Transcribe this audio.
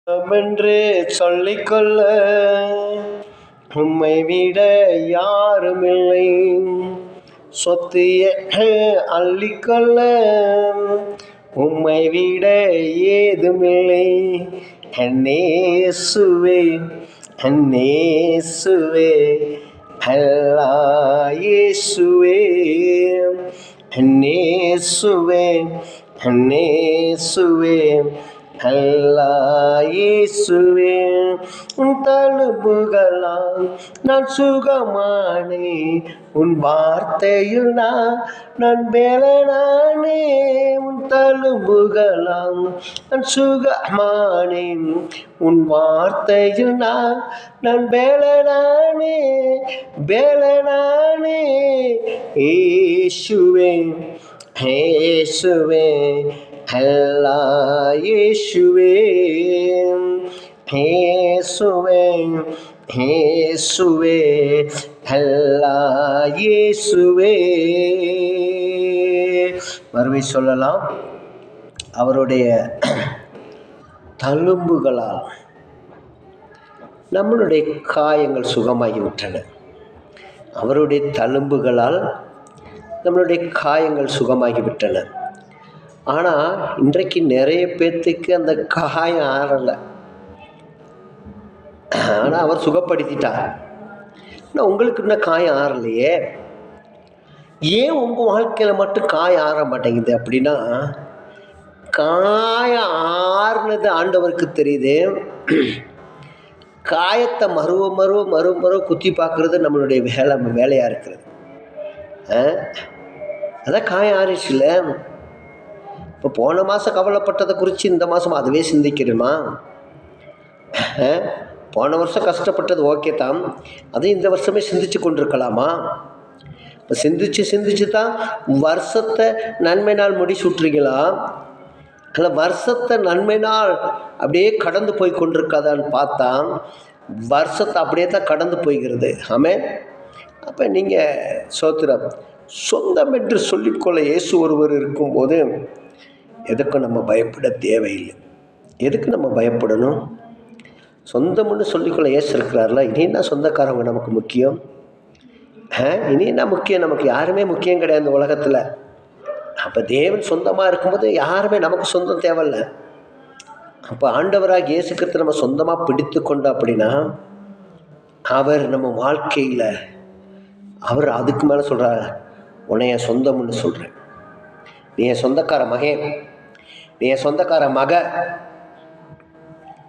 என்று சொல்லிக்கொள்ள உம்மை விட யாருமில்லை. சொத்து அள்ளிக்கொள்ள உம்மை விட ஏதுமில்லை. அன்னேசுவே அன்னேசுவே அல்லா இயேசுவே அன்னேசுவே அன்னேசுவே அல்லா இயேசுவே. உன் தழும்புகளால் நான் சுகமானே, உன் வார்த்தையில் நான் பெலனானே. உன் தழும்புகளால் நான் சுகமானேன், உன் வார்த்தையில் நான் பெலனானே பெலனானே. இயேசுவே இயேசுவே அல்லா இயேசுவே இயேசுவே இயேசுவே அல்லா இயேசுவே. மறுபடி சொல்லலாம். அவருடைய தழும்புகளால் நம்மளுடைய காயங்கள் சுகமாகிவிட்டன. அவருடைய தழும்புகளால் நம்மளுடைய காயங்கள் சுகமாகிவிட்டன. ஆனால் இன்றைக்கு நிறைய பேர்த்துக்கு அந்த காயம் ஆறலை. ஆனால் அவர் சுகப்படுத்திட்டார். ஆனால் உங்களுக்கு இன்னும் காயம் ஆறலையே. ஏன் உங்கள் வாழ்க்கையில் மட்டும் காயம் ஆற மாட்டேங்குது அப்படின்னா, காயம் ஆறுனது ஆண்டவருக்கு தெரியுது. காயத்தை மறுவ குத்தி பார்க்குறது நம்மளுடைய வேலையாக இருக்கிறது. அதான் காயம் ஆறிச்சுல. இப்போ போன மாதம் கவலைப்பட்டதை குறித்து இந்த மாதம் அதுவே சிந்திக்கிறோமா? போன வருஷம் கஷ்டப்பட்டது ஓகே தான், அதையும் இந்த வருஷமே சிந்திச்சு கொண்டிருக்கலாமா? இப்போ சிந்திச்சு தான் வருஷத்தை நன்மை நாள் முடிச்சுட்றீங்களா? இல்லை வருஷத்தை நன்மை நாள் அப்படியே கடந்து போய் கொண்டிருக்காதான்னு பார்த்தா வருஷத்தை அப்படியே தான் கடந்து போய்கிறது. ஆமென். அப்போ நீங்கள் சோத்திரம் சொந்தம் என்று சொல்லிக்கொள்ள இயேசு ஒருவர் இருக்கும்போது எதுக்கும் நம்ம பயப்பட தேவையில்லை. எதுக்கு நம்ம பயப்படணும்? சொந்தம்னு சொல்லிக்கொள்ள இயேசு இருக்கிறார்ல. இனி என்ன சொந்தக்காரங்க நமக்கு முக்கியம்? இனி என்ன முக்கியம்? நமக்கு யாருமே முக்கியம் கிடையாது இந்த உலகத்தில். அப்போ தேவன் சொந்தமாக இருக்கும்போது யாருமே நமக்கு சொந்தம் தேவையில்லை. அப்போ ஆண்டவராக இயேசு கிறிஸ்து நம்ம சொந்தமாக பிடித்து கொண்டோம் அப்படின்னா, அவர் நம்ம வாழ்க்கையில் அவர் அதுக்கு மேலே சொல்கிறார், உன்னை என் சொந்தம்னு சொல்கிறேன், நீ என் சொந்தக்கார மகன், நீ என் சொந்தக்கார மக,